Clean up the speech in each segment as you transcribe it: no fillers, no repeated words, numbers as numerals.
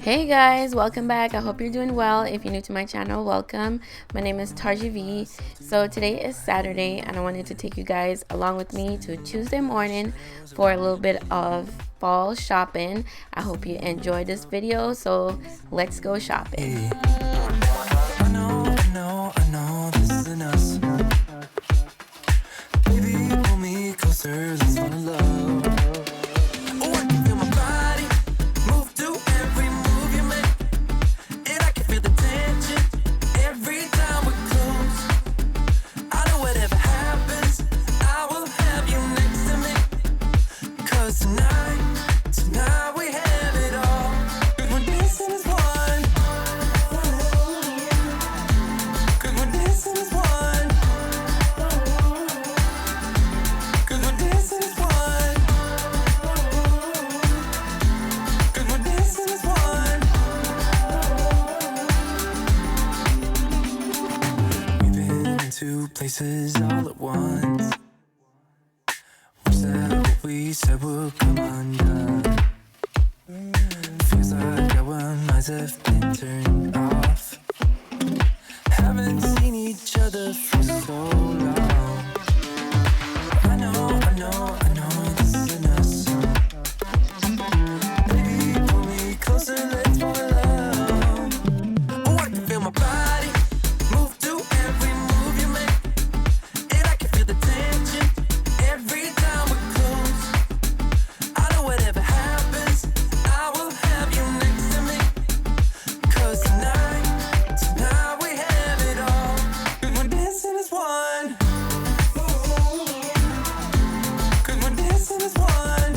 Hey guys, welcome back. I hope you're doing well. If you're new to my channel, welcome. My name is Tarji V. So today is Saturday and I wanted to take you guys along with me to Tuesday morning for a little bit of fall shopping. I hope you enjoyed this video, so let's go shopping. I know, this isn't us. Baby, pull me closer, let's fall in love. Oh, I can feel my body move to every move you make, and I can feel the tension every time we're close. I know whatever happens, I will have you next to me. 'Cause tonight we have it all. 'Cause we're dancing as one. 'Cause we're dancing as one. 'Cause we're dancing as one. 'Cause we're dancing as one. We've been in two places all at once. Wish that what we said would come undone. Feels like our minds have been turned off. Haven't seen each other for so long. I know, this isn't us. Baby, pull me closer, let's fall in love. Oh, I can feel my body move to every move you make, and I can feel the tension every time we're close. I know whatever happens, I will have you next to me. 'Cause tonight we have it all. 'Cause we're dancing as one. 'Cause we're dancing as one.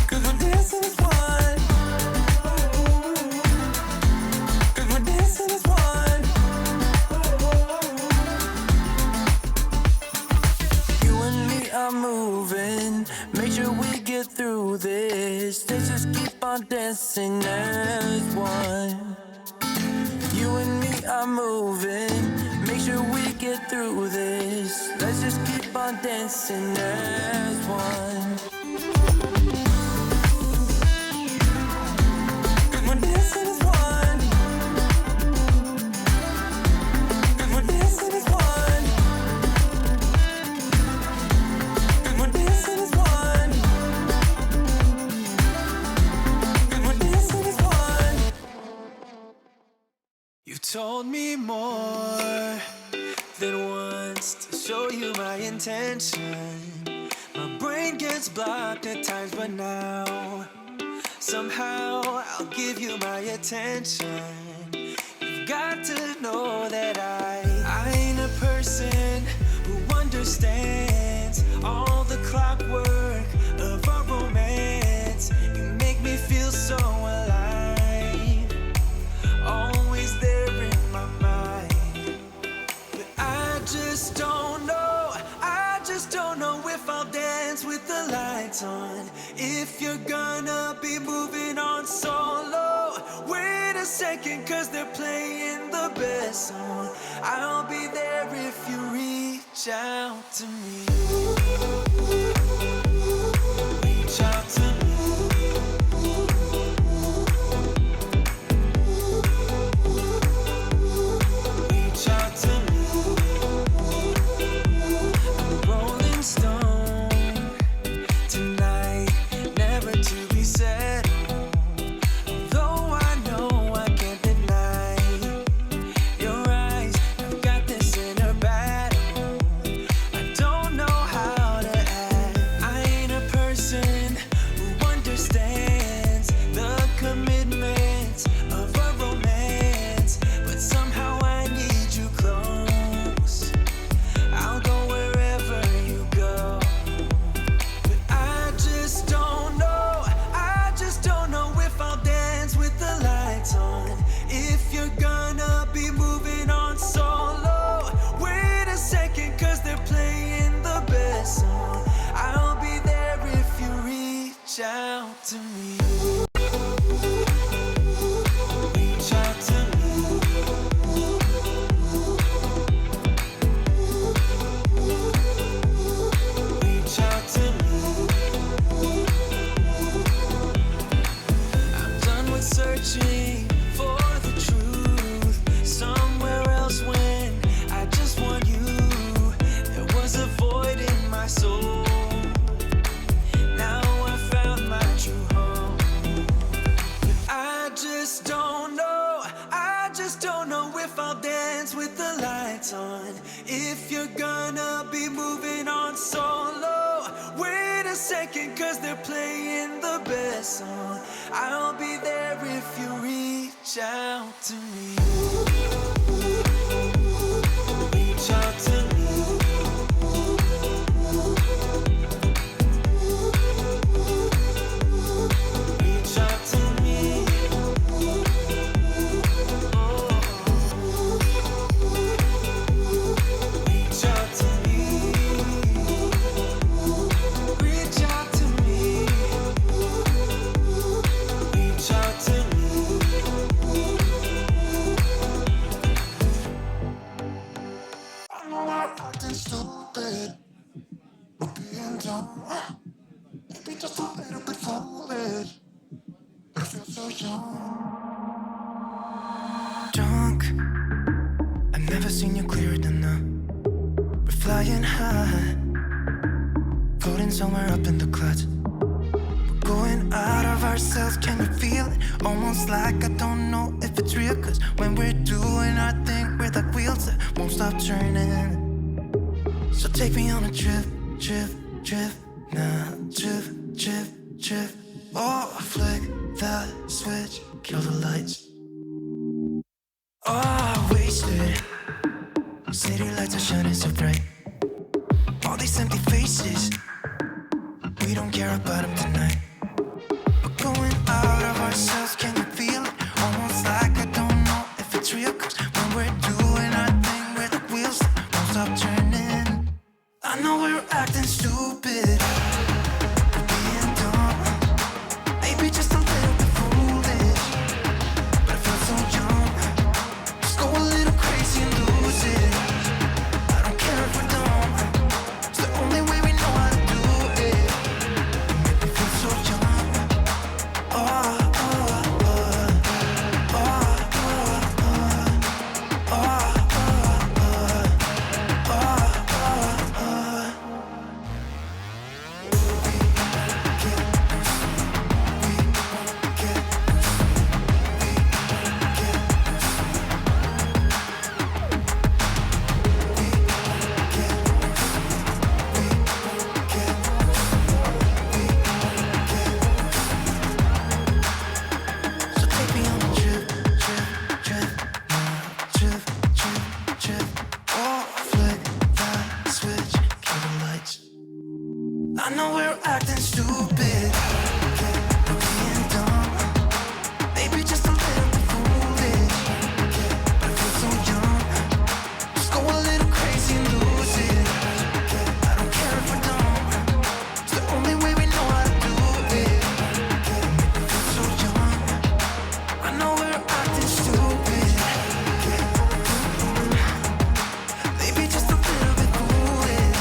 'Cause we're dancing as one. 'Cause we're dancing as one. You and me are moving. Make sure we get through this. Let's just keep on dancing as one. You and me are moving. Make sure we get through this. Let's just keep on dancing as one. 'Cause we're dancing as one. 'Cause we're dancing as one. 'Cause we're dancing as one. 'Cause we're dancing as one. You've told me more than once to show you my intention. My brain gets blocked at times, but now somehow I'll give you my attention. You've got to know that I ain't a person who understands all the clockwork of our romance. You make me feel so alive, always there in my mind. But I just don't know if I'll dance with the lights on. If you're gonna be moving on solo, wait a second, 'cause they're playing the best song. I'll be there if you reach out to me. Reach out to me. Reach out to me. I'm a rolling stone tonight, never to be settled. Although I know I can't deny your eyes, I've got this inner battle. I don't know how to act. I ain't a person who understands the commitments of a romance, but somehow I need you close. I'll go wherever you go. But I just don't know if I'll dance with the lights on. If you're gonna be moving on solo, wait a second, 'cause they're playing the best song. I'll be there if you reach out to me. Reach out to me. Reach out to me. best on. If you're gonna be moving on solo, wait a second, cause they're playing the best song. I'll be there if you reach out to me. Reach out to me. Reach out to me. Reach out to me. Reach out to me. Reach out to me. I know I'm acting stupid, but being dumb, maybe just a little bit foolish. I feel so young. Drunk, I've never seen you clearer than now. We're flying high, floating somewhere up in the clouds. We're going out of ourselves, can you feel it? Almost like I don't know if it's real, cause when we're doing our thing, we're like wheels that won't stop turning. So take me on a trip, trip, trip, now trip, trip, trip. Oh, flick that switch, kill the lights. Oh, wasted. City lights are shining so bright. All these empty faces, we don't care about them tonight. We're going out of ourselves, can you feel it? Almost like I don't know if it's real, cause when we're doing our thing, we're the wheels that won't stop turning. I know we're acting stupid, we're being dumb, maybe just a little bit foolish, but I feel so young. Just go a little crazy and lose it. I don't care if we're dumb, it's the only way we know how to do it. You make me feel so young. Oh, oh, oh, oh, oh, oh, oh, oh, so take me on a trip, trip, trip, trip, trip, trip. Oh, flick that switch, kill the lights. I know we're acting stupid, we're being dumb, maybe just a little bit foolish, but I feel so young. Just go a little crazy and lose it. I don't care if we're dumb, it's the only way we know how to do it. Make me feel so young. I know we're acting stupid, maybe just a little bit foolish.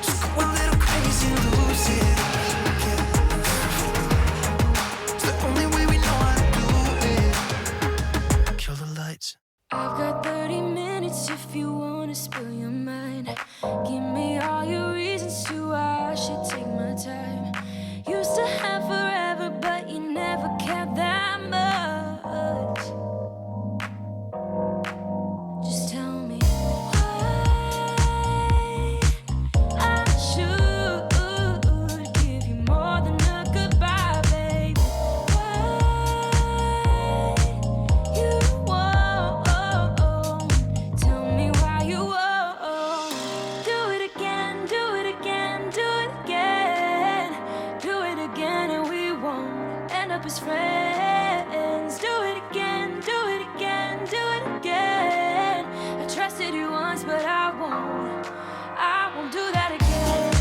Just go a little crazy and lose it. It's the only way we know how to do it. Kill the lights. I've got 30 minutes if you wanna spill your mind. Give me all your reasons to why I should take my time. Used to have forever, but you never cared that much. Just tell me why I should give you more than a goodbye, baby. Why you won't tell me why you won't do it again, do it again, do it again, do it again, and we won't end up as friends. Do it again, do it again, do it again. I trusted you once, but I won't do that again.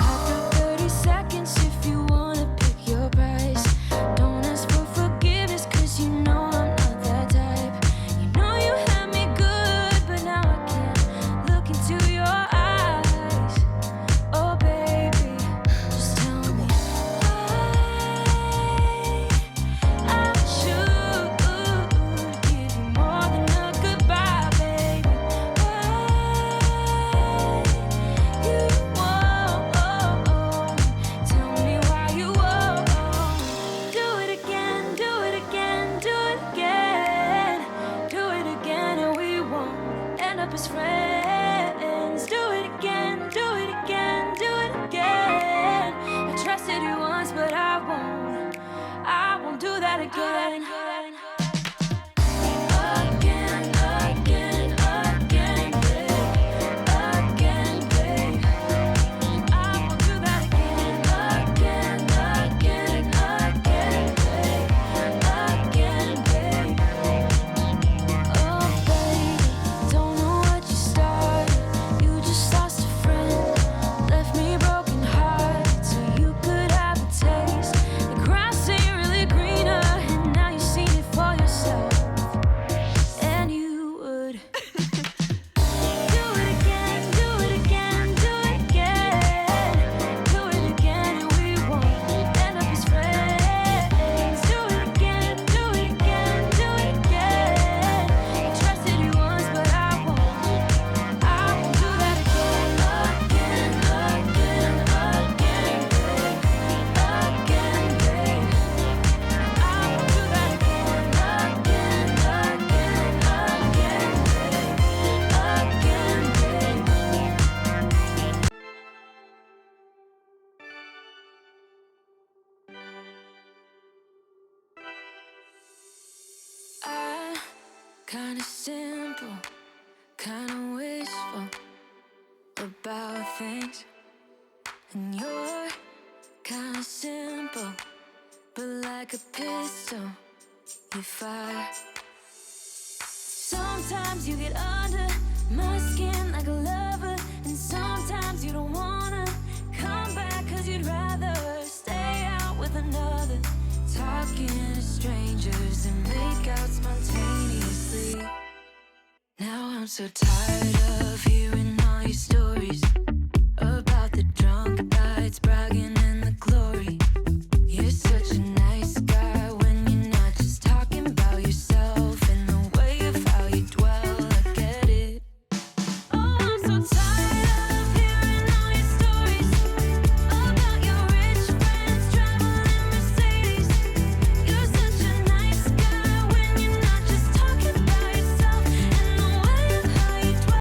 I've got 30 seconds if you wanna pick your price. Don't Kinda simple, kinda wishful about things. And you're kinda simple, but like a pistol, you fire. Sometimes you get under my skin like a lover, and sometimes you don't wanna come back 'cause you'd rather stay out with another. Talking to strangers and make out spontaneously. Now I'm so tired of